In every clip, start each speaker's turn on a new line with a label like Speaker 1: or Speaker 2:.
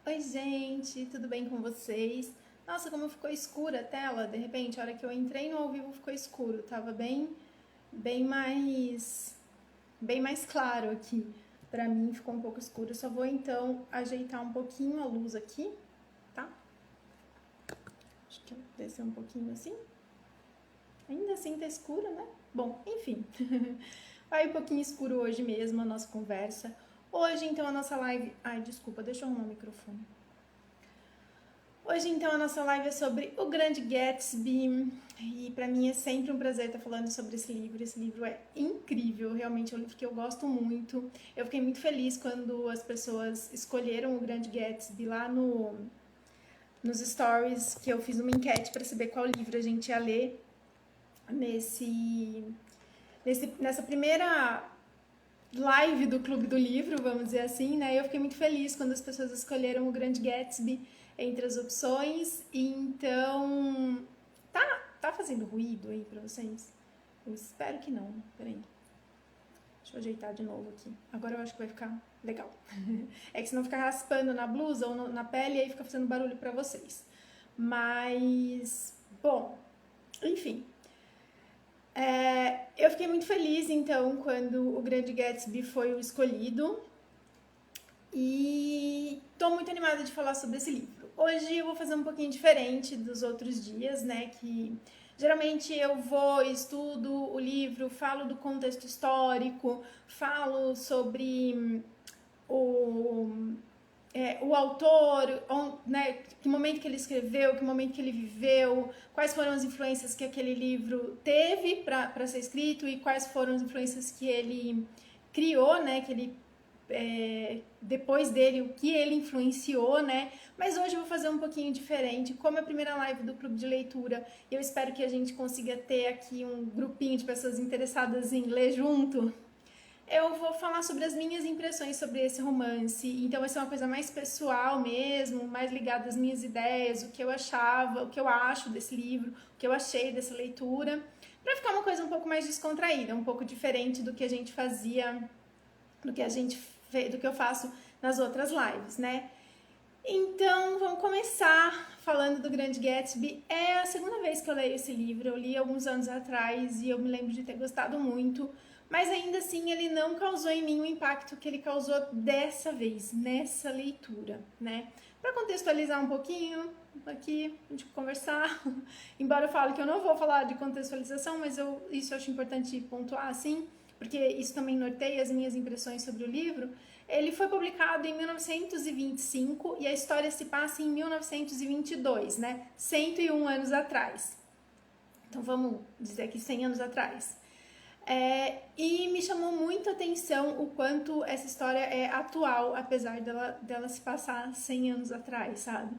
Speaker 1: Oi, gente, tudo bem com vocês? Nossa, como ficou escura a tela, de repente, a hora que eu entrei no ao vivo ficou escuro, tava bem bem mais claro aqui. Pra mim ficou um pouco escuro. Eu só vou então ajeitar um pouquinho a luz aqui, tá? Acho que eu descer um pouquinho assim. Ainda assim tá escuro, né? Bom, enfim. Vai um pouquinho escuro hoje mesmo a nossa conversa. Hoje, então, a nossa live. Ai, desculpa, deixa eu arrumar o microfone. Hoje, então, a nossa live é sobre O Grande Gatsby. E para mim é sempre um prazer estar falando sobre esse livro. Esse livro é incrível, realmente é um livro que eu gosto muito. Eu fiquei muito feliz quando as pessoas escolheram O Grande Gatsby lá nos stories, que eu fiz uma enquete para saber qual livro a gente ia ler nessa primeira live do Clube do Livro, vamos dizer assim, né? Eu fiquei muito feliz quando as pessoas escolheram O Grande Gatsby entre as opções. Então, tá fazendo ruído aí pra vocês? Eu espero que não. Peraí. Deixa eu ajeitar de novo aqui. Agora eu acho que vai ficar legal. É que senão fica raspando na blusa ou na pele e aí fica fazendo barulho pra vocês. Mas, bom, enfim. Eu fiquei muito feliz, então, quando O Grande Gatsby foi o escolhido. E tô muito animada de falar sobre esse livro. Hoje eu vou fazer um pouquinho diferente dos outros dias, né? Que geralmente eu vou, estudo o livro, falo do contexto histórico, falo sobre o autor, né, que momento que ele escreveu, que momento que ele viveu, quais foram as influências que aquele livro teve para ser escrito e quais foram as influências que ele criou, né, que ele depois dele, o que ele influenciou, né? Mas hoje eu vou fazer um pouquinho diferente. Como é a primeira live do clube de leitura, eu espero que a gente consiga ter aqui um grupinho de pessoas interessadas em ler junto. Eu vou falar sobre as minhas impressões sobre esse romance. Então vai ser uma coisa mais pessoal mesmo, mais ligada às minhas ideias, o que eu achava, o que eu acho desse livro, o que eu achei dessa leitura, para ficar uma coisa um pouco mais descontraída, um pouco diferente do que a gente fazia, do que eu faço nas outras lives, né? Então, vamos começar falando do Grande Gatsby. É a segunda vez que eu leio esse livro. Eu li alguns anos atrás e eu me lembro de ter gostado muito, mas ainda assim ele não causou em mim o impacto que ele causou dessa vez, nessa leitura, né? Para contextualizar um pouquinho aqui, a gente conversar, embora eu fale que eu não vou falar de contextualização, mas isso eu acho importante pontuar assim, porque isso também norteia as minhas impressões sobre o livro. Ele foi publicado em 1925 e a história se passa em 1922, né? 101 anos atrás. Então vamos dizer aqui 100 anos atrás. E me chamou muito a atenção o quanto essa história é atual, apesar dela se passar 100 anos atrás, sabe?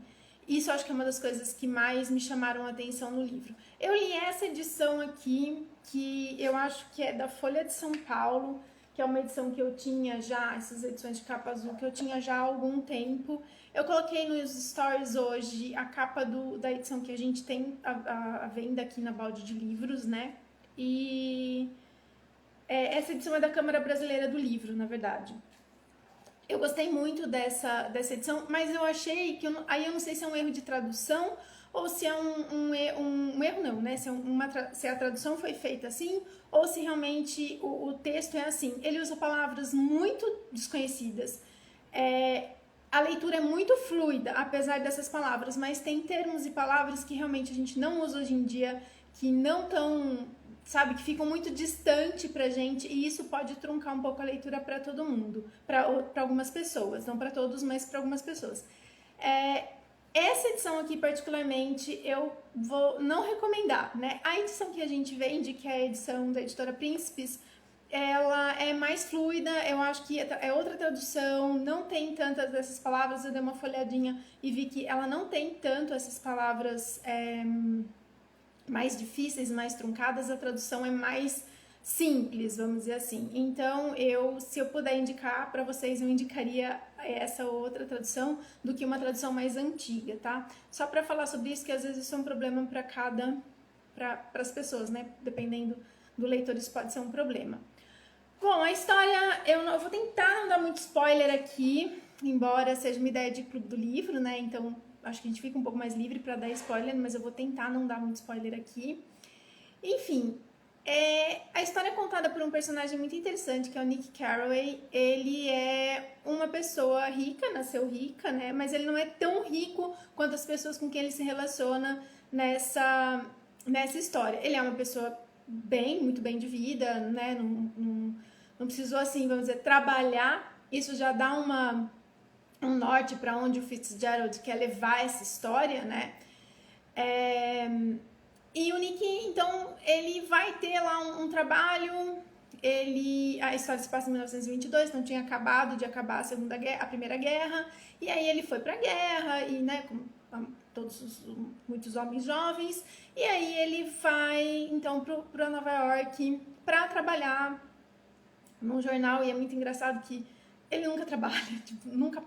Speaker 1: Isso acho que é uma das coisas que mais me chamaram a atenção no livro. Eu li essa edição aqui, que eu acho que é da Folha de São Paulo, que é uma edição que eu tinha já, essas edições de capa azul, que eu tinha já há algum tempo. Eu coloquei nos stories hoje a capa da edição que a gente tem à venda aqui na Balde de Livros, né? E essa edição é da Câmara Brasileira do Livro, na verdade. Eu gostei muito dessa edição, mas eu achei que, aí eu não sei se é um erro de tradução ou se é um erro não, né? Se a tradução foi feita assim ou se realmente o texto é assim. Ele usa palavras muito desconhecidas. A leitura é muito fluida, apesar dessas palavras, mas tem termos e palavras que realmente a gente não usa hoje em dia, que não estão, sabe, que ficam muito distante pra gente, e isso pode truncar um pouco a leitura para todo mundo, para algumas pessoas, não para todos, mas para algumas pessoas. Essa edição aqui particularmente eu vou não recomendar, né? A edição que a gente vende, que é a edição da editora Príncipes, ela é mais fluida, eu acho que é outra tradução, não tem tantas dessas palavras. Eu dei uma folhadinha e vi que ela não tem tanto essas palavras mais difíceis, mais truncadas. A tradução é mais simples, vamos dizer assim. Então, se eu puder indicar para vocês, eu indicaria essa outra tradução do que uma tradução mais antiga, tá? Só para falar sobre isso, que às vezes isso é um problema para as pessoas, né? Dependendo do leitor, isso pode ser um problema. Bom, a história, eu vou tentar não dar muito spoiler aqui, embora seja uma ideia de clube do livro, né? Então acho que a gente fica um pouco mais livre para dar spoiler, mas eu vou tentar não dar muito spoiler aqui. Enfim, a história é contada por um personagem muito interessante, que é o Nick Carraway. Ele é uma pessoa rica, nasceu rica, né? Mas ele não é tão rico quanto as pessoas com quem ele se relaciona nessa história. Ele é uma pessoa muito bem de vida, né? Não precisou, assim, vamos dizer, trabalhar. Isso já dá um norte para onde o Fitzgerald quer levar essa história, né? E o Nick, então, ele vai ter lá um trabalho. A história se passa em 1922, não tinha acabado de acabar a Primeira Guerra, e aí ele foi para a guerra, e, né, como muitos homens jovens, e aí ele vai, então, para Nova York para trabalhar num jornal, e é muito engraçado que ele nunca trabalha, tipo, nunca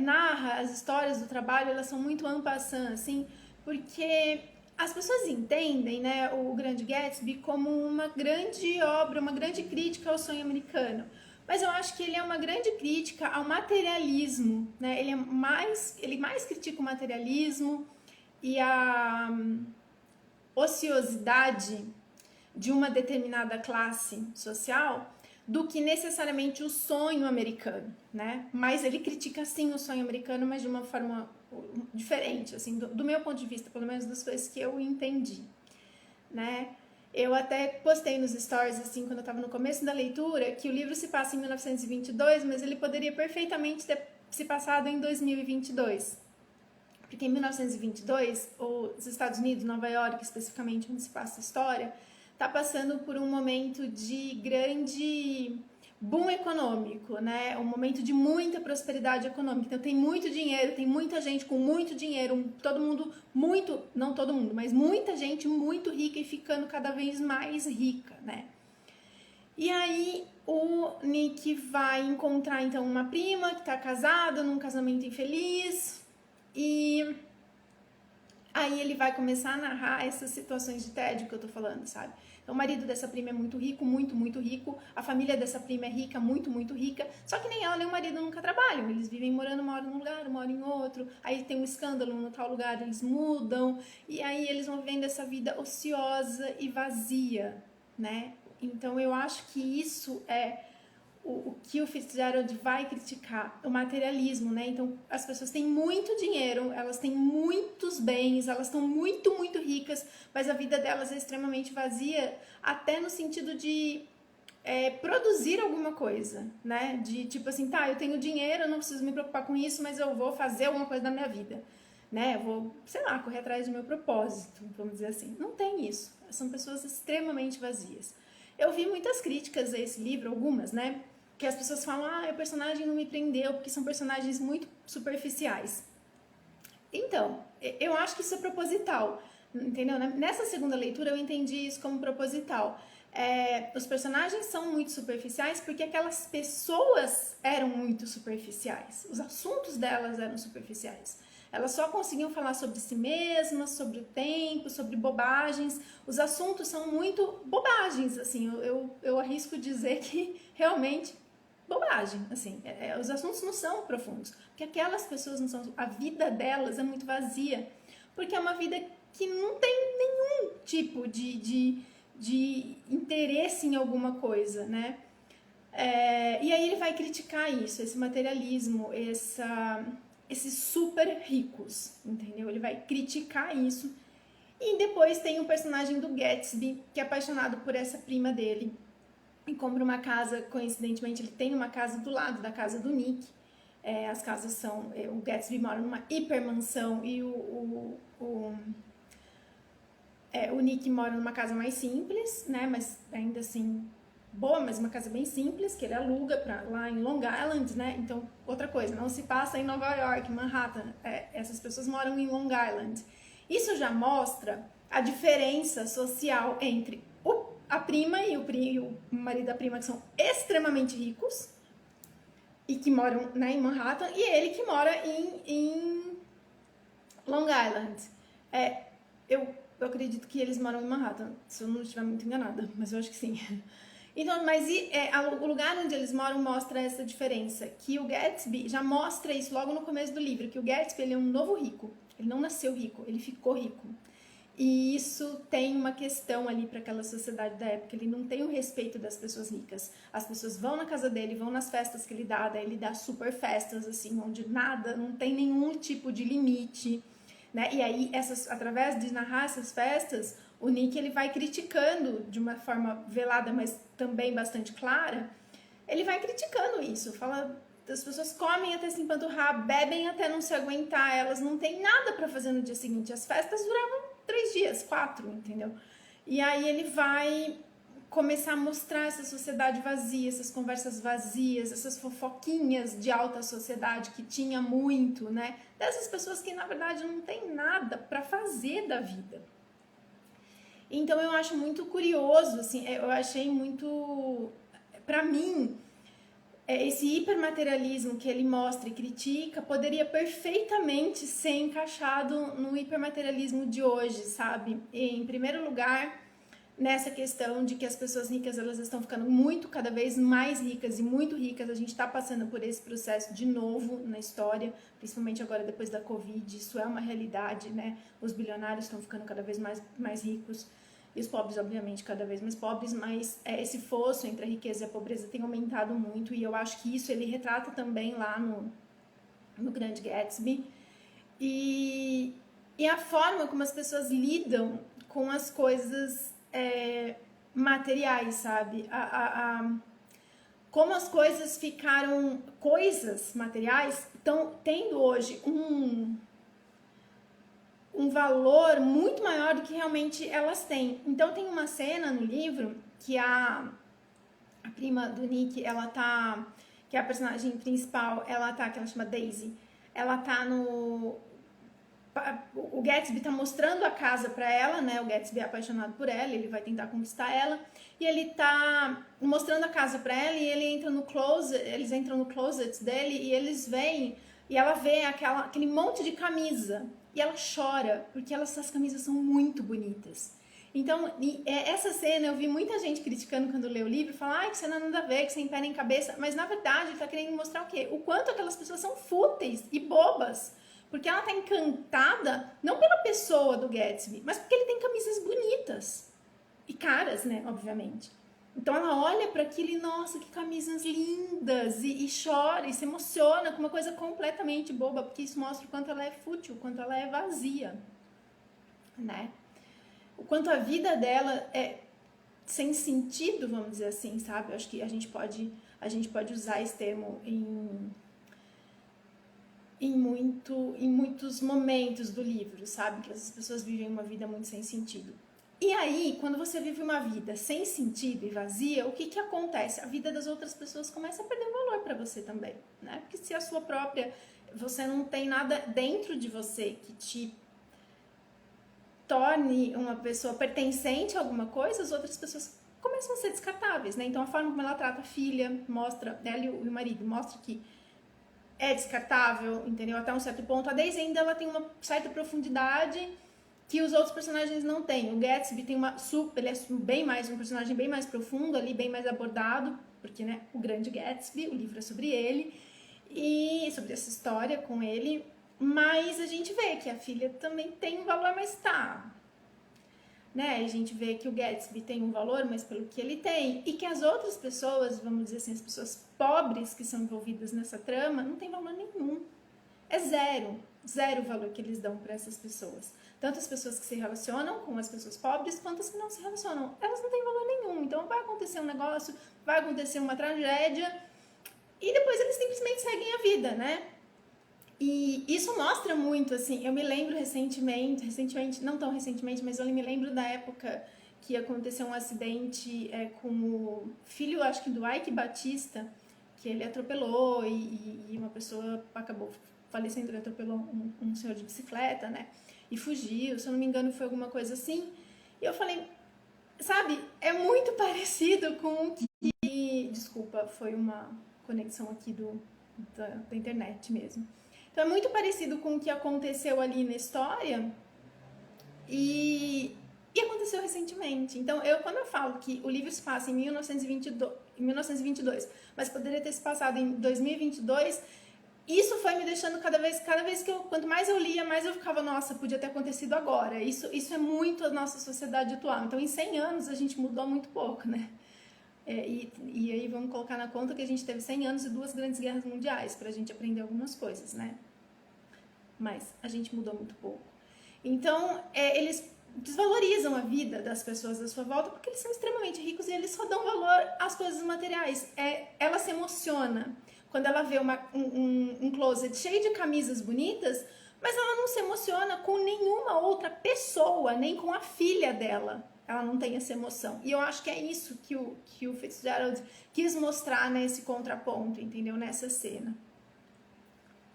Speaker 1: narra as histórias do trabalho, elas são muito en passant, assim, porque as pessoas entendem, né, o Grande Gatsby como uma grande obra, uma grande crítica ao sonho americano. Mas eu acho que ele é uma grande crítica ao materialismo, né? Ele mais critica o materialismo e a ociosidade de uma determinada classe social do que necessariamente o sonho americano, né? Mas ele critica sim o sonho americano, mas de uma forma diferente, assim, do meu ponto de vista, pelo menos das coisas que eu entendi, né? Eu até postei nos stories, assim, quando eu estava no começo da leitura, que o livro se passa em 1922, mas ele poderia perfeitamente ter se passado em 2022. Porque em 1922, os Estados Unidos, Nova York, especificamente, onde se passa a história, está passando por um momento de grande boom econômico, né? Um momento de muita prosperidade econômica. Então tem muito dinheiro, tem muita gente com muito dinheiro, todo mundo não todo mundo, mas muita gente muito rica e ficando cada vez mais rica, né? E aí o Nick vai encontrar então uma prima que está casada num casamento infeliz, e aí ele vai começar a narrar essas situações de tédio que eu tô falando, sabe? Então, o marido dessa prima é muito rico, muito rico. A família dessa prima é rica, muito rica. Só que nem ela nem o marido nunca trabalham. Eles vivem morando uma hora num lugar, uma hora em outro. Aí tem um escândalo no tal lugar, eles mudam. E aí eles vão vivendo essa vida ociosa e vazia, né? Então, eu acho que isso é o que o Fitzgerald vai criticar, o materialismo, né? Então, as pessoas têm muito dinheiro, elas têm muitos bens, elas estão muito ricas, mas a vida delas é extremamente vazia, até no sentido de produzir alguma coisa, né? De tipo assim, tá, eu tenho dinheiro, eu não preciso me preocupar com isso, mas eu vou fazer alguma coisa da minha vida, né? Eu vou, sei lá, correr atrás do meu propósito, vamos dizer assim. Não tem isso. São pessoas extremamente vazias. Eu vi muitas críticas a esse livro, algumas, né? Que as pessoas falam, o personagem não me prendeu, porque são personagens muito superficiais. Então, eu acho que isso é proposital, entendeu? Nessa segunda leitura eu entendi isso como proposital. Os personagens são muito superficiais porque aquelas pessoas eram muito superficiais. Os assuntos delas eram superficiais. Elas só conseguiam falar sobre si mesmas, sobre o tempo, sobre bobagens. Os assuntos são muito bobagens, assim. Eu arrisco dizer que realmente bobagem, assim. Os assuntos não são profundos, porque aquelas pessoas não são. A vida delas é muito vazia, porque é uma vida que não tem nenhum tipo de interesse em alguma coisa, né? E aí ele vai criticar isso, esse materialismo, esses super ricos, entendeu? Ele vai criticar isso. E depois tem o personagem do Gatsby, que é apaixonado por essa prima dele, e compra uma casa, coincidentemente ele tem uma casa do lado da casa do Nick. As casas são, o Gatsby mora numa hipermansão e o Nick mora numa casa mais simples, né, mas ainda assim boa, mas uma casa bem simples, que ele aluga lá em Long Island, né? Então, outra coisa, não se passa em Nova York, Manhattan, essas pessoas moram em Long Island. Isso já mostra a diferença social entre a prima e o marido da prima, que são extremamente ricos e que moram, né, em Manhattan, e ele que mora em Long Island. Eu acredito que eles moram em Manhattan, se eu não estiver muito enganada, mas eu acho que sim. Então, mas o lugar onde eles moram mostra essa diferença, que o Gatsby já mostra isso logo no começo do livro, que o Gatsby ele é um novo rico, ele não nasceu rico, ele ficou rico. E isso tem uma questão ali para aquela sociedade da época, ele não tem o respeito das pessoas ricas. As pessoas vão na casa dele, vão nas festas que ele dá, daí ele dá super festas, assim, onde nada, não tem nenhum tipo de limite, né? E aí, através de narrar essas festas, o Nick ele vai criticando de uma forma velada, mas também bastante clara, ele vai criticando isso, fala, as pessoas comem até se empanturrar, bebem até não se aguentar, elas não têm nada para fazer no dia seguinte, as festas duravam 3 dias, 4, entendeu? E aí ele vai começar a mostrar essa sociedade vazia, essas conversas vazias, essas fofoquinhas de alta sociedade que tinha muito, né? Dessas pessoas que na verdade não tem nada para fazer da vida. Então eu acho muito curioso, assim, eu achei muito, para mim, esse hipermaterialismo que ele mostra e critica poderia perfeitamente ser encaixado no hipermaterialismo de hoje, sabe? Em primeiro lugar, nessa questão de que as pessoas ricas elas estão ficando cada vez mais ricas e muito ricas. A gente está passando por esse processo de novo na história, principalmente agora depois da Covid. Isso é uma realidade, né? Os bilionários estão ficando cada vez mais ricos. E os pobres, obviamente, cada vez mais pobres, mas esse fosso entre a riqueza e a pobreza tem aumentado muito, e eu acho que isso ele retrata também lá no Grande Gatsby. E a forma como as pessoas lidam com as coisas materiais, sabe? Como as coisas ficaram, coisas materiais estão tendo hoje um valor muito maior do que realmente elas têm. Então tem uma cena no livro que a prima do Nick, ela tá, que é a personagem principal, ela tá, que ela chama Daisy, ela tá o Gatsby tá mostrando a casa para ela, né? O Gatsby é apaixonado por ela, ele vai tentar conquistar ela, e ele tá mostrando a casa para ela, e eles entram no closet dele, e eles veem, e ela vê aquele monte de camisa, e ela chora, porque essas camisas são muito bonitas. Então, essa cena eu vi muita gente criticando quando leu o livro, falar, que cena nada a ver, que sem pé nem cabeça, mas na verdade ele tá querendo mostrar o quê? O quanto aquelas pessoas são fúteis e bobas, porque ela tá encantada, não pela pessoa do Gatsby, mas porque ele tem camisas bonitas, e caras, né, obviamente. Então ela olha para aquilo e, nossa, que camisas lindas, e chora, e se emociona com uma coisa completamente boba, porque isso mostra o quanto ela é fútil, o quanto ela é vazia, né? O quanto a vida dela é sem sentido, vamos dizer assim, sabe? Eu acho que a gente pode usar esse termo em muitos momentos do livro, sabe? Que as pessoas vivem uma vida muito sem sentido. E aí, quando você vive uma vida sem sentido e vazia, o que acontece? A vida das outras pessoas começa a perder valor para você também, né? Porque se a sua própria, você não tem nada dentro de você que te torne uma pessoa pertencente a alguma coisa, as outras pessoas começam a ser descartáveis, né? Então a forma como ela trata a filha, mostra, ela e o marido, mostra que é descartável, entendeu? Até um certo ponto. A Daisy ainda ela tem uma certa profundidade que os outros personagens não têm. O Gatsby tem ele é um personagem bem mais profundo ali, bem mais abordado, porque, né, o Grande Gatsby, o livro é sobre ele, e sobre essa história com ele, mas a gente vê que a filha também tem um valor, mas tá, né? A gente vê que o Gatsby tem um valor, mas pelo que ele tem, e que as outras pessoas, vamos dizer assim, as pessoas pobres que são envolvidas nessa trama, não tem valor nenhum. É zero valor que eles dão para essas pessoas. Tanto as pessoas que se relacionam com as pessoas pobres, quanto as que não se relacionam. Elas não têm valor nenhum. Então vai acontecer um negócio, vai acontecer uma tragédia, e depois eles simplesmente seguem a vida, né? E isso mostra muito, assim, eu me lembro recentemente, não tão recentemente, mas eu me lembro da época que aconteceu um acidente com o filho, acho que do Ike Batista, que ele atropelou e uma pessoa acabou falecendo, ele atropelou um senhor de bicicleta, né? E fugiu, se eu não me engano foi alguma coisa assim. E eu falei, sabe, é muito parecido com o que... Desculpa, foi uma conexão aqui da internet mesmo. Então é muito parecido com o que aconteceu ali na história e E aconteceu recentemente. Então, quando eu falo que o livro se passa em 1922, mas poderia ter se passado em 2022, isso foi me deixando cada vez que quanto mais eu lia, mais eu ficava, nossa, podia ter acontecido agora. Isso é muito a nossa sociedade atual. Então, em 100 anos, a gente mudou muito pouco, né? E aí vamos colocar na conta que a gente teve 100 anos e 2 grandes guerras mundiais pra gente aprender algumas coisas, né? Mas a gente mudou muito pouco. Então, eles desvalorizam a vida das pessoas à sua volta porque eles são extremamente ricos e eles só dão valor às coisas materiais. Ela se emociona quando ela vê um closet cheio de camisas bonitas, mas ela não se emociona com nenhuma outra pessoa, nem com a filha dela. Ela não tem essa emoção. E eu acho que é isso que o Fitzgerald quis mostrar nesse contraponto, entendeu? Nessa cena.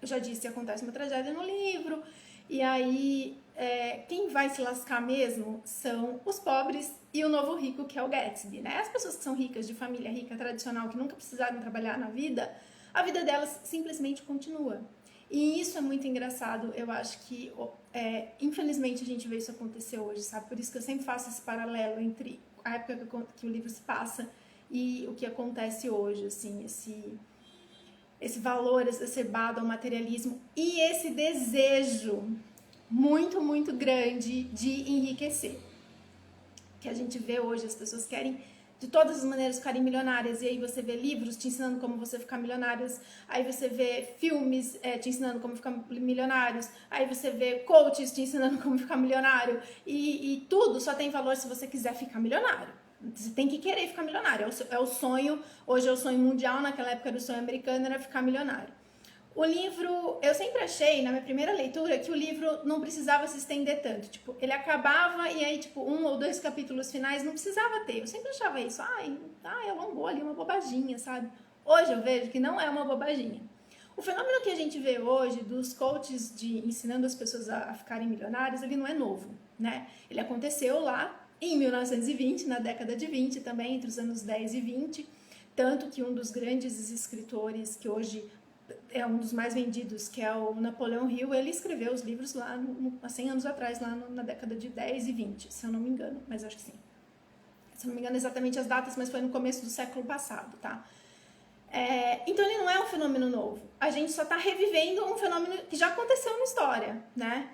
Speaker 1: Eu já disse, acontece uma tragédia no livro, e aí quem vai se lascar mesmo são os pobres e o novo rico, que é o Gatsby, né? As pessoas que são ricas, de família rica, tradicional, que nunca precisaram trabalhar na vida, a vida delas simplesmente continua. E isso é muito engraçado, eu acho que, infelizmente, a gente vê isso acontecer hoje, sabe? Por isso que eu sempre faço esse paralelo entre a época que o livro se passa e o que acontece hoje, assim, esse valor exacerbado ao materialismo e esse desejo muito, muito grande de enriquecer. Que a gente vê hoje, as pessoas querem de todas as maneiras ficarem milionárias, e aí você vê livros te ensinando como você ficar milionários, aí você vê filmes te ensinando como ficar milionários, aí você vê coaches te ensinando como ficar milionário, e tudo só tem valor se você quiser ficar milionário. Você tem que querer ficar milionário, é o sonho, hoje é o sonho mundial, naquela época era o sonho americano, era ficar milionário. O livro, eu sempre achei, na minha primeira leitura, que o livro não precisava se estender tanto. Tipo, ele acabava e aí, tipo, 1 ou 2 capítulos finais não precisava ter. Eu sempre achava isso. Alongou ali uma bobaginha, sabe? Hoje eu vejo que não é uma bobaginha. O fenômeno que a gente vê hoje dos coaches ensinando as pessoas a ficarem milionárias, ele não é novo, né? Ele aconteceu lá em 1920, na década de 20 também, entre os anos 10 e 20. Tanto que um dos grandes escritores que hoje é um dos mais vendidos, que é o Napoleão Hill, ele escreveu os livros lá há 100 anos atrás, lá na década de 10 e 20, se eu não me engano, mas acho que sim. Se eu não me engano exatamente as datas, mas foi no começo do século passado, tá? Então ele não é um fenômeno novo, a gente só está revivendo um fenômeno que já aconteceu na história, né?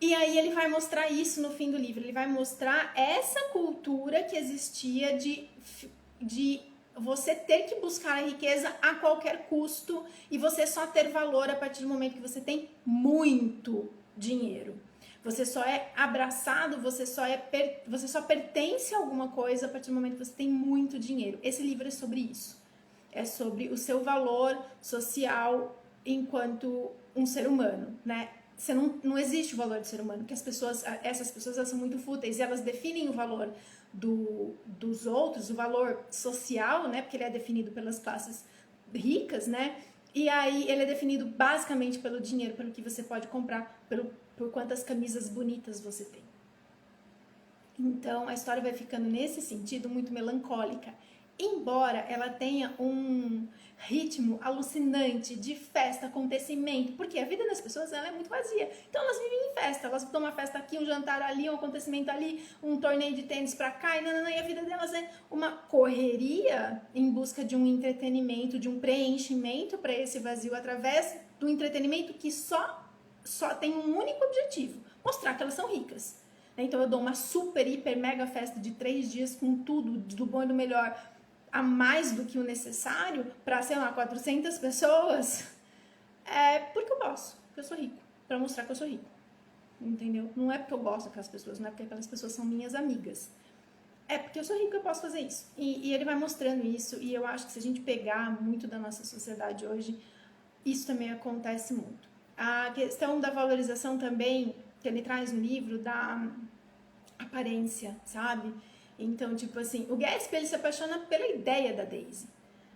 Speaker 1: E aí ele vai mostrar isso no fim do livro, ele vai mostrar essa cultura que existia de você ter que buscar a riqueza a qualquer custo e você só ter valor a partir do momento que você tem muito dinheiro. Você só é abraçado, você só pertence a alguma coisa a partir do momento que você tem muito dinheiro. Esse livro é sobre isso. É sobre o seu valor social enquanto um ser humano, né? Não existe o valor do ser humano, porque essas pessoas elas são muito fúteis e elas definem o valor dos outros, o valor social, né? Porque ele é definido pelas classes ricas, né? E aí ele é definido basicamente pelo dinheiro, pelo que você pode comprar, por quantas camisas bonitas você tem. Então a história vai ficando nesse sentido muito melancólica, embora ela tenha um ritmo alucinante de festa, acontecimento, porque a vida das pessoas ela é muito vazia. Então elas vivem em festa, elas dão uma festa aqui, um jantar ali, um acontecimento ali, um torneio de tênis pra cá, e a vida delas é uma correria em busca de um entretenimento, de um preenchimento para esse vazio através do entretenimento que só tem um único objetivo, mostrar que elas são ricas. Então eu dou uma super, hiper, mega festa de 3 dias com tudo, do bom e do melhor, a mais do que o necessário para, sei lá, 400 pessoas, porque eu posso, porque eu sou rico, para mostrar que eu sou rico, entendeu? Não é porque eu gosto daquelas pessoas, não é porque aquelas pessoas são minhas amigas, é porque eu sou rico e eu posso fazer isso. E ele vai mostrando isso, e eu acho que se a gente pegar muito da nossa sociedade hoje, isso também acontece muito. A questão da valorização também, que ele traz no livro, da aparência, sabe? Então, tipo assim, o Gatsby, ele se apaixona pela ideia da Daisy.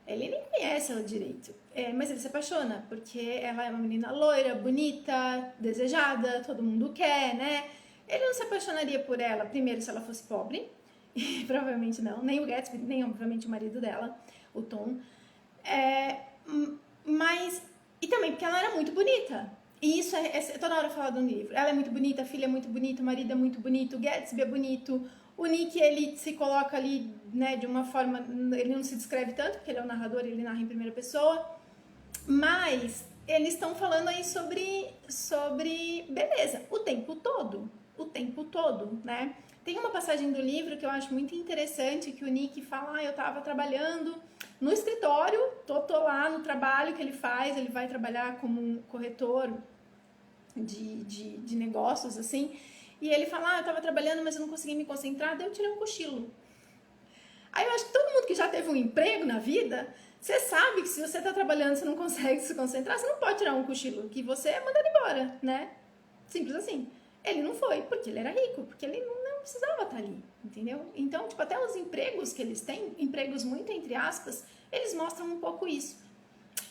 Speaker 1: Ele nem conhece ela direito, mas ele se apaixona, porque ela é uma menina loira, bonita, desejada, todo mundo quer, né? Ele não se apaixonaria por ela, primeiro, se ela fosse pobre, e provavelmente não, nem o Gatsby, nem obviamente o marido dela, o Tom, mas, e também porque ela era muito bonita. E isso toda hora falado no livro. Ela é muito bonita, a filha é muito bonita, o marido é muito bonito, o Gatsby é bonito. O Nick, ele se coloca ali, né, de uma forma... Ele não se descreve tanto, porque ele é o narrador, ele narra em primeira pessoa. Mas eles estão falando aí sobre beleza o tempo todo, né? Tem uma passagem do livro que eu acho muito interessante, que o Nick fala, eu tava trabalhando no escritório, tô lá no trabalho que ele faz, ele vai trabalhar como um corretor de negócios, assim, e ele fala, eu tava trabalhando, mas eu não consegui me concentrar, daí eu tirei um cochilo. Aí eu acho que todo mundo que já teve um emprego na vida, você sabe que se você tá trabalhando e você não consegue se concentrar, você não pode tirar um cochilo, que você é mandado embora, né? Simples assim. Ele não foi, porque ele era rico, porque ele não precisava estar ali, entendeu? Então, tipo, até os empregos que eles têm, empregos muito entre aspas, eles mostram um pouco isso.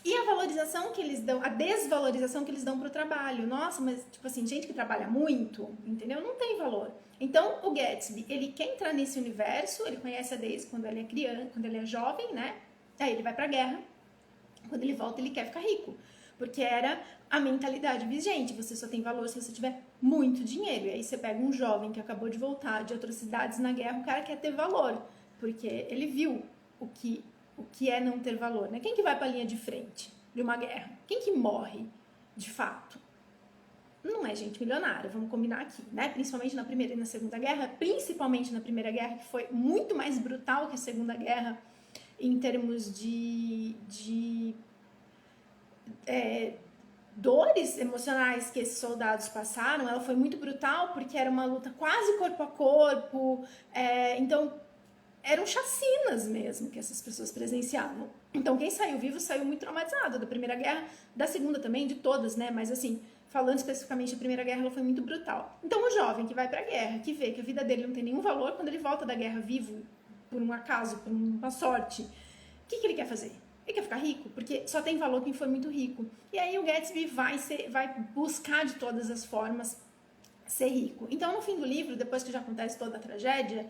Speaker 1: E a valorização que eles dão, a desvalorização que eles dão pro trabalho. Nossa, mas, tipo assim, gente que trabalha muito, entendeu? Não tem valor. Então, o Gatsby, ele quer entrar nesse universo, ele conhece a Daisy quando ele é criança, quando ele é jovem, né? Aí ele vai pra guerra. Quando ele volta, ele quer ficar rico. Porque era a mentalidade vigente. Você só tem valor se você tiver muito dinheiro. E aí você pega um jovem que acabou de voltar de outras cidades na guerra, o cara quer ter valor. Porque ele viu o que é não ter valor, né? Quem que vai para a linha de frente de uma guerra? Quem que morre, de fato? Não é gente milionária, vamos combinar aqui, né? Principalmente na Primeira e na Segunda Guerra, principalmente na Primeira Guerra, que foi muito mais brutal que a Segunda Guerra em termos de dores emocionais que esses soldados passaram. Ela foi muito brutal porque era uma luta quase corpo a corpo, então eram chacinas mesmo que essas pessoas presenciavam. Então quem saiu vivo saiu muito traumatizado da Primeira Guerra, da Segunda também, de todas, né? Mas assim, falando especificamente da Primeira Guerra, ela foi muito brutal. Então o jovem que vai pra guerra, que vê que a vida dele não tem nenhum valor, quando ele volta da guerra vivo, por um acaso, por uma sorte, o que ele quer fazer? Ele quer ficar rico, porque só tem valor quem for muito rico. E aí o Gatsby vai buscar de todas as formas ser rico. Então no fim do livro, depois que já acontece toda a tragédia,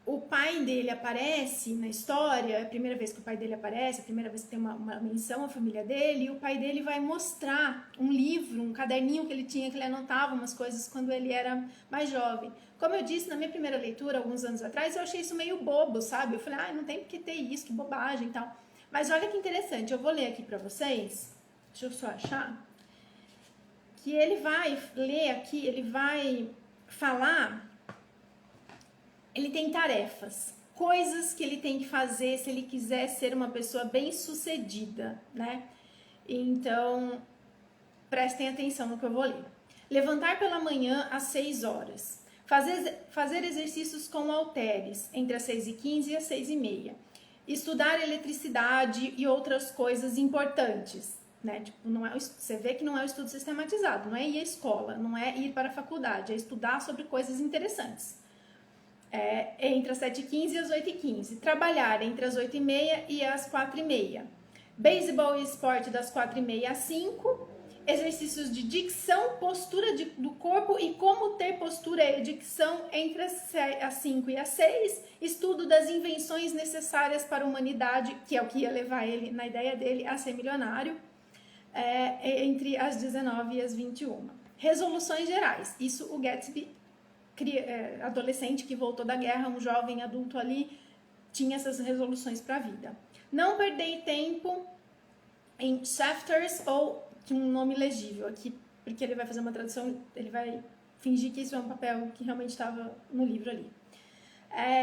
Speaker 1: o pai dele aparece na história, é a primeira vez que o pai dele aparece, a primeira vez que tem uma menção à família dele, e o pai dele vai mostrar um livro, um caderninho que ele tinha, que ele anotava umas coisas quando ele era mais jovem. Como eu disse, na minha primeira leitura, alguns anos atrás, eu achei isso meio bobo, sabe? Eu falei, não tem por que ter isso, que bobagem e tal. Mas olha que interessante, eu vou ler aqui pra vocês, deixa eu só achar, que ele vai ler aqui, ele vai falar... Ele tem tarefas, coisas que ele tem que fazer se ele quiser ser uma pessoa bem-sucedida, né? Então, prestem atenção no que eu vou ler. Levantar pela manhã às 6 horas. Fazer exercícios com halteres entre as 6h15 e as 6h30. Estudar eletricidade e outras coisas importantes, né? Tipo, não é, você vê que não é o estudo sistematizado, não é ir à escola, não é ir para a faculdade, é estudar sobre coisas interessantes. Entre as 7h15 e as 8h15. Trabalhar entre as 8h30 e as 4h30. Beisebol e esporte das 4h30 às 5. Exercícios de dicção, postura do corpo e como ter postura e dicção entre as 5 e as 6. Estudo das invenções necessárias para a humanidade, que é o que ia levar ele, na ideia dele, a ser milionário, entre as 19 e as 21. Resoluções gerais. Isso o Gatsby, adolescente que voltou da guerra, um jovem adulto ali, tinha essas resoluções para a vida. Não perder tempo em chapters, ou um nome legível aqui, porque ele vai fazer uma tradução, ele vai fingir que isso é um papel que realmente estava no livro ali.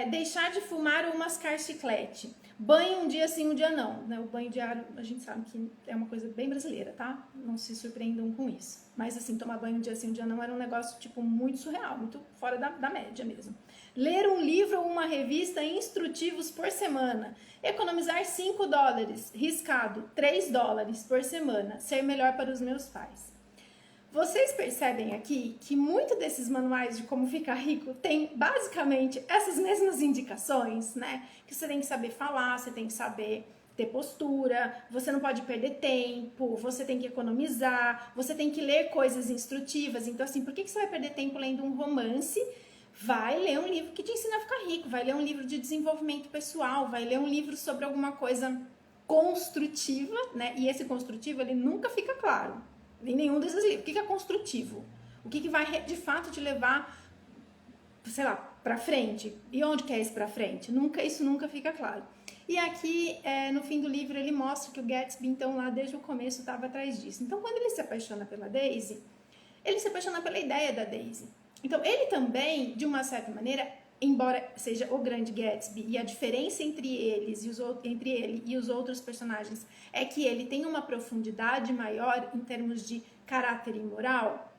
Speaker 1: Deixar de fumar ou mascar chiclete. Banho um dia sim, um dia não, né? O banho diário, a gente sabe que é uma coisa bem brasileira, tá? Não se surpreendam com isso. Mas assim, tomar banho um dia sim, um dia não era um negócio, tipo, muito surreal, muito fora da média mesmo. Ler um livro ou uma revista instrutivos por semana. Economizar $5, riscado, $3 por semana. Ser melhor para os meus pais. Vocês percebem aqui que muito desses manuais de como ficar rico tem basicamente essas mesmas indicações, né? Que você tem que saber falar, você tem que saber ter postura, você não pode perder tempo, você tem que economizar, você tem que ler coisas instrutivas. Então, assim, por que você vai perder tempo lendo um romance? Vai ler um livro que te ensina a ficar rico, vai ler um livro de desenvolvimento pessoal, vai ler um livro sobre alguma coisa construtiva, né? E esse construtivo, ele nunca fica claro em nenhum desses livros. O que é construtivo? O que vai de fato te levar, sei lá, pra frente? E onde que é esse pra frente? Isso nunca fica claro. E aqui, no fim do livro, ele mostra que o Gatsby, então, lá desde o começo, estava atrás disso. Então, quando ele se apaixona pela Daisy, ele se apaixona pela ideia da Daisy. Então, ele também, de uma certa maneira, embora seja o grande Gatsby, e a diferença entre ele e os outros personagens é que ele tem uma profundidade maior em termos de caráter e moral,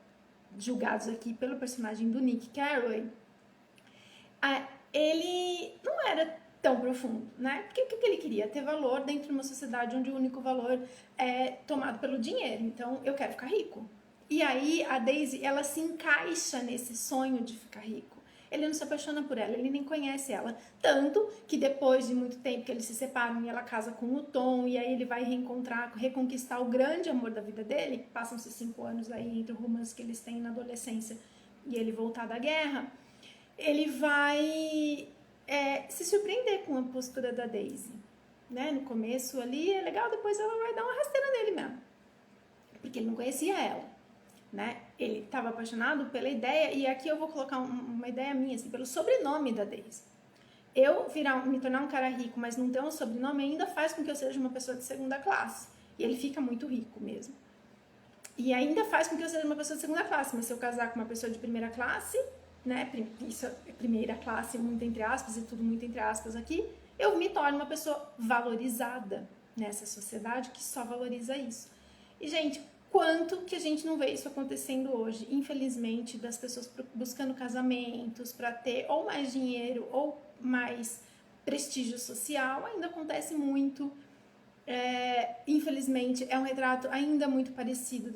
Speaker 1: julgados aqui pelo personagem do Nick Carraway, ele não era tão profundo, né? Porque o que ele queria? Ter valor dentro de uma sociedade onde o único valor é tomado pelo dinheiro. Então, eu quero ficar rico. E aí, a Daisy, ela se encaixa nesse sonho de ficar rico. Ele não se apaixona por ela, ele nem conhece ela. Tanto que depois de muito tempo que eles se separam e ela casa com o Tom, e aí ele vai reconquistar o grande amor da vida dele, passam-se 5 anos aí entre o romance que eles têm na adolescência e ele voltar da guerra, ele vai se surpreender com a postura da Daisy. Né? No começo ali é legal, depois ela vai dar uma rasteira nele mesmo. Porque ele não conhecia ela. Né? Ele estava apaixonado pela ideia, e aqui eu vou colocar uma ideia minha, assim, pelo sobrenome da Daisy. Eu me tornar um cara rico, mas não ter um sobrenome ainda faz com que eu seja uma pessoa de segunda classe. E ele fica muito rico mesmo. E ainda faz com que eu seja uma pessoa de segunda classe, mas se eu casar com uma pessoa de primeira classe, né, isso é primeira classe, muito entre aspas, e tudo muito entre aspas aqui, eu me torno uma pessoa valorizada nessa sociedade que só valoriza isso. E, gente, quanto que a gente não vê isso acontecendo hoje, infelizmente, das pessoas buscando casamentos para ter ou mais dinheiro ou mais prestígio social, ainda acontece muito. Infelizmente, é um retrato ainda muito parecido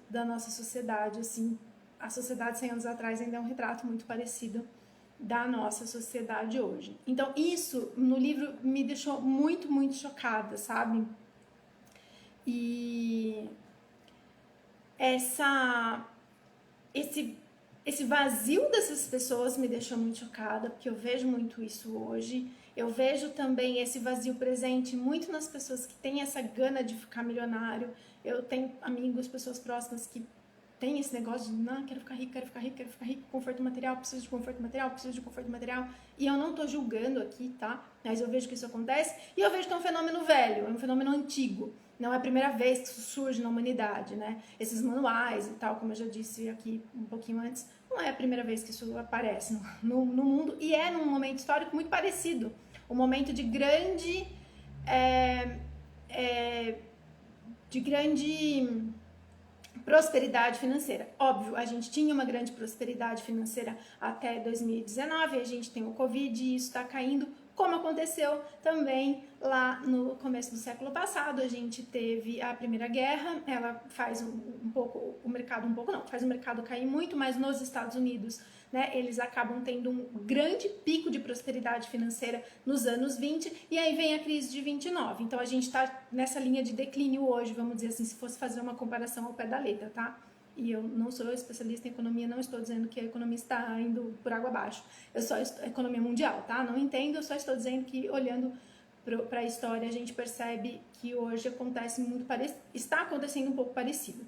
Speaker 1: da nossa sociedade, assim. A sociedade 100 anos atrás ainda é um retrato muito parecido da nossa sociedade hoje. Então, isso no livro me deixou muito, muito chocada, sabe? E esse vazio dessas pessoas me deixou muito chocada, porque eu vejo muito isso hoje. Eu vejo também esse vazio presente muito nas pessoas que têm essa gana de ficar milionário. Eu tenho amigos, pessoas próximas que têm esse negócio de, não, quero ficar rico, quero ficar rico, quero ficar rico, conforto material, preciso de conforto material, preciso de conforto material. E eu não tô julgando aqui, tá? Mas eu vejo que isso acontece, e eu vejo que é um fenômeno velho, é um fenômeno antigo. Não é a primeira vez que isso surge na humanidade, né? Esses manuais e tal, como eu já disse aqui um pouquinho antes, não é a primeira vez que isso aparece no mundo, e é num momento histórico muito parecido. Um momento de grande prosperidade financeira. Óbvio, a gente tinha uma grande prosperidade financeira até 2019, a gente tem o Covid e isso está caindo, como aconteceu também lá no começo do século passado. A gente teve a Primeira Guerra, ela faz faz o mercado cair muito, mas nos Estados Unidos, né, eles acabam tendo um grande pico de prosperidade financeira nos anos 20, e aí vem a crise de 29. Então a gente está nessa linha de declínio hoje, vamos dizer assim, se fosse fazer uma comparação ao pé da letra, tá? E eu não sou especialista em economia, não estou dizendo que a economia está indo por água abaixo. Eu só economia mundial, tá? Não entendo, eu só estou dizendo que olhando para a história a gente percebe que hoje está acontecendo um pouco parecido.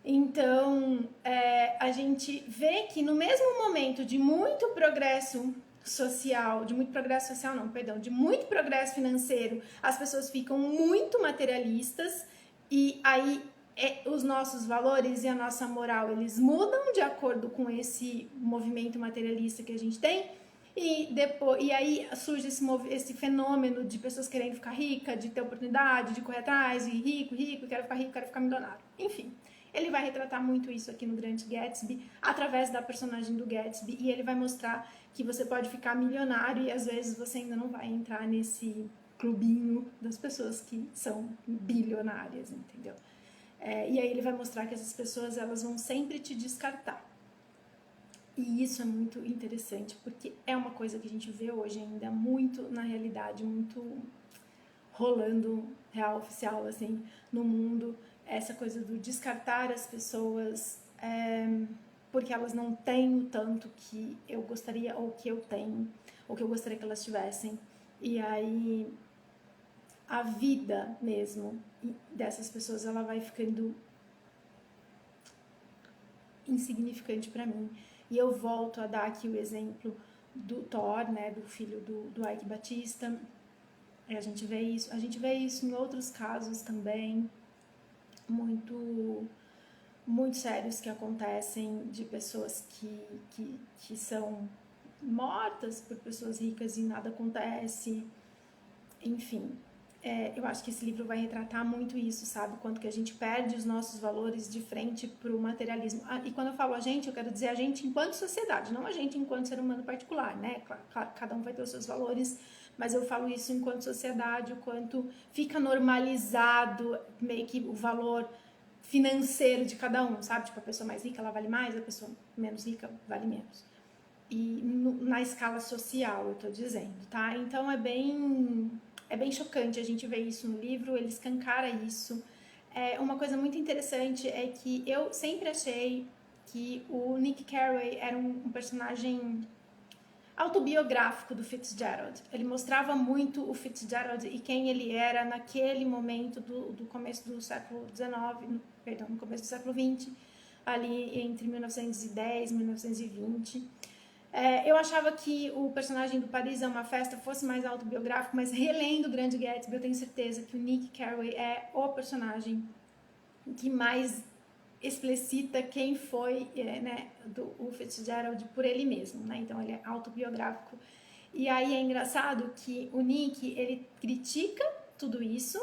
Speaker 1: Então, a gente vê que no mesmo momento de muito progresso social, de muito progresso financeiro, as pessoas ficam muito materialistas, e aí os nossos valores e a nossa moral, eles mudam de acordo com esse movimento materialista que a gente tem, e aí surge esse fenômeno de pessoas querendo ficar rica, de ter oportunidade, de correr atrás, e rico, quero ficar milionário, enfim. Ele vai retratar muito isso aqui no Grande Gatsby, através da personagem do Gatsby, e ele vai mostrar que você pode ficar milionário e às vezes você ainda não vai entrar nesse clubinho das pessoas que são bilionárias, entendeu? E aí ele vai mostrar que essas pessoas, elas vão sempre te descartar. E isso é muito interessante, porque é uma coisa que a gente vê hoje ainda muito na realidade, muito rolando real, oficial, assim, no mundo. Essa coisa do descartar as pessoas porque elas não têm o tanto que eu gostaria, ou que eu tenho, ou que eu gostaria que elas tivessem. E aí a vida mesmo dessas pessoas, ela vai ficando insignificante para mim. E eu volto a dar aqui o exemplo do Thor, né, do filho do Ike Batista. A gente vê isso em outros casos também, muito sérios, que acontecem, de pessoas que são mortas por pessoas ricas e nada acontece. Enfim, eu acho que esse livro vai retratar muito isso, sabe? Quanto que a gente perde os nossos valores de frente pro materialismo. E quando eu falo a gente, eu quero dizer a gente enquanto sociedade, não a gente enquanto ser humano particular, né? Claro, cada um vai ter os seus valores, mas eu falo isso enquanto sociedade, o quanto fica normalizado meio que o valor financeiro de cada um, sabe? Tipo, a pessoa mais rica, ela vale mais, a pessoa menos rica vale menos. E na escala social, eu tô dizendo, tá? Então é bem chocante a gente ver isso no livro, ele escancara isso. Uma coisa muito interessante é que eu sempre achei que o Nick Carraway era um personagem autobiográfico do Fitzgerald. Ele mostrava muito o Fitzgerald e quem ele era naquele momento do começo do século XIX, perdão, no começo do século XX, ali entre 1910 e 1920. Eu achava que o personagem do Paris é uma Festa fosse mais autobiográfico, mas relendo o Grande Gatsby, eu tenho certeza que o Nick Carraway é o personagem que mais explicita quem foi, né, o Fitzgerald por ele mesmo, né? Então ele é autobiográfico. E aí é engraçado que o Nick, ele critica tudo isso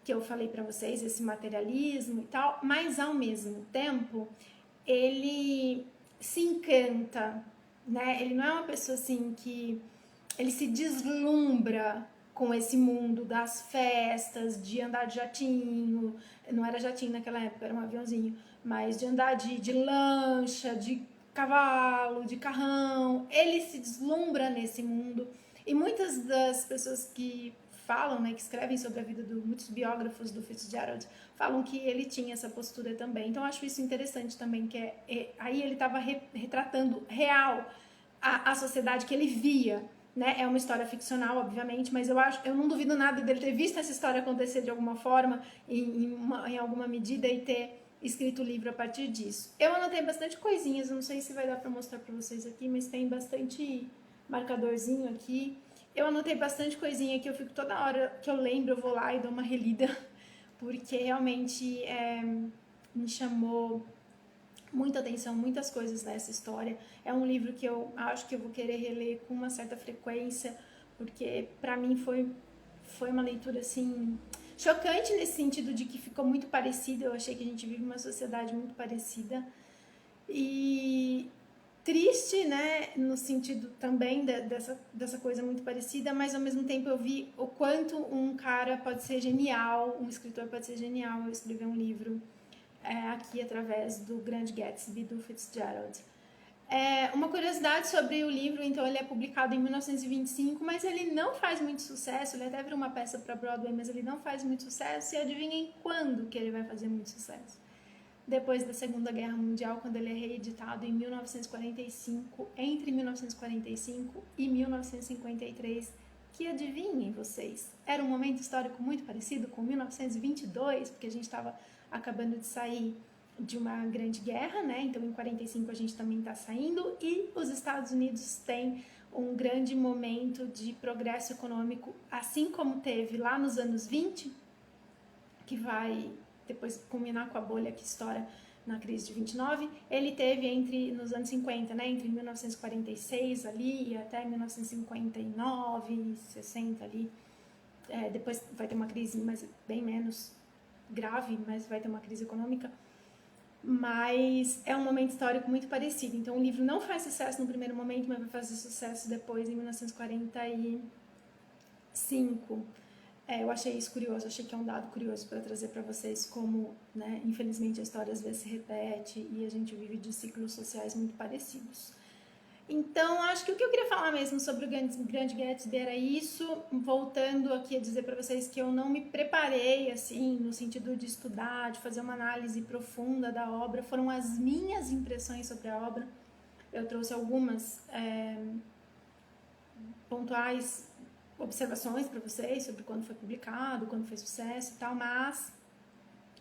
Speaker 1: que eu falei para vocês, esse materialismo e tal, mas ao mesmo tempo ele se encanta, né? Ele não é uma pessoa assim que ele se deslumbra com esse mundo das festas, de andar de jatinho, não era jatinho naquela época, era um aviãozinho, mas de andar de lancha, de cavalo, de carrão. Ele se deslumbra nesse mundo. E muitas das pessoas que falam, né, que escrevem sobre a vida muitos biógrafos do Fitzgerald, falam que ele tinha essa postura também. Então, eu acho isso interessante também, que aí ele estava retratando real a sociedade que ele via, né? É uma história ficcional, obviamente, mas eu não duvido nada dele ter visto essa história acontecer de alguma forma, em alguma medida, e ter escrito o livro a partir disso. Eu anotei bastante coisinhas, não sei se vai dar para mostrar para vocês aqui, mas tem bastante marcadorzinho aqui. Eu anotei bastante coisinha que eu fico toda hora que eu lembro, eu vou lá e dou uma relida, porque realmente me chamou muita atenção, muitas coisas nessa história. É um livro que eu acho que eu vou querer reler com uma certa frequência, porque para mim foi uma leitura assim chocante nesse sentido de que ficou muito parecida. Eu achei que a gente vive uma sociedade muito parecida e triste, né, no sentido também dessa coisa muito parecida, mas ao mesmo tempo eu vi o quanto um cara pode ser genial, um escritor pode ser genial ao escrever um livro aqui através do Grande Gatsby, do Fitzgerald. Uma curiosidade sobre o livro, então ele é publicado em 1925, mas ele não faz muito sucesso, ele até virou uma peça para Broadway, mas ele não faz muito sucesso, e adivinhem quando que ele vai fazer muito sucesso? Depois da Segunda Guerra Mundial, quando ele é reeditado em 1945, entre 1945 e 1953, que adivinhem vocês, era um momento histórico muito parecido com 1922, porque a gente estava acabando de sair de uma grande guerra, né? Então em 45 a gente também está saindo, e os Estados Unidos têm um grande momento de progresso econômico, assim como teve lá nos anos 20, que vai depois culminar com a bolha que estoura na crise de 29, ele teve nos anos 50, né, entre 1946 ali e até 1959, 60 ali, depois vai ter uma crise bem menos grave, mas vai ter uma crise econômica, mas é um momento histórico muito parecido. Então o livro não faz sucesso no primeiro momento, mas vai fazer sucesso depois, em 1945. Eu achei isso curioso, achei que é um dado curioso para trazer para vocês como, né, infelizmente a história às vezes se repete e a gente vive de ciclos sociais muito parecidos. Então, acho que o que eu queria falar mesmo sobre o Grande Gatsby era isso, voltando aqui a dizer para vocês que eu não me preparei, assim, no sentido de estudar, de fazer uma análise profunda da obra, foram as minhas impressões sobre a obra. Eu trouxe algumas pontuais observações para vocês sobre quando foi publicado, quando fez sucesso e tal, mas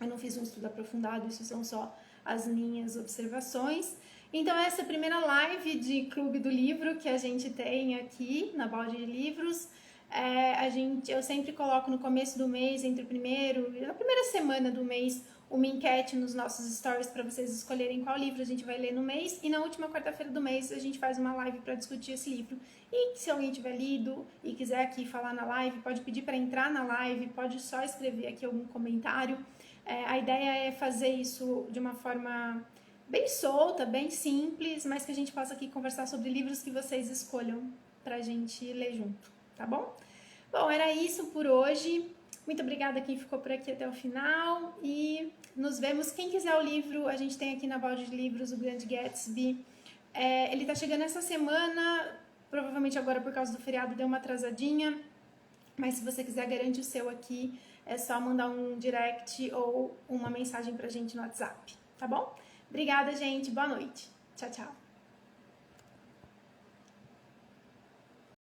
Speaker 1: eu não fiz um estudo aprofundado, isso são só as minhas observações. Então essa é a primeira live de Clube do Livro que a gente tem aqui na Balde de Livros. Eu sempre coloco no começo do mês, na primeira semana do mês, uma enquete nos nossos stories para vocês escolherem qual livro a gente vai ler no mês, e na última quarta-feira do mês a gente faz uma live para discutir esse livro. E se alguém tiver lido e quiser aqui falar na live, pode pedir para entrar na live, pode só escrever aqui algum comentário. A ideia é fazer isso de uma forma bem solta, bem simples, mas que a gente possa aqui conversar sobre livros que vocês escolham para a gente ler junto, tá bom? Bom, era isso por hoje. Muito obrigada a quem ficou por aqui até o final e nos vemos. Quem quiser o livro, a gente tem aqui na Balde de Livros o Grande Gatsby. Ele tá chegando essa semana, provavelmente agora por causa do feriado deu uma atrasadinha, mas se você quiser garantir o seu aqui, é só mandar um direct ou uma mensagem pra gente no WhatsApp, tá bom? Obrigada, gente. Boa noite. Tchau, tchau.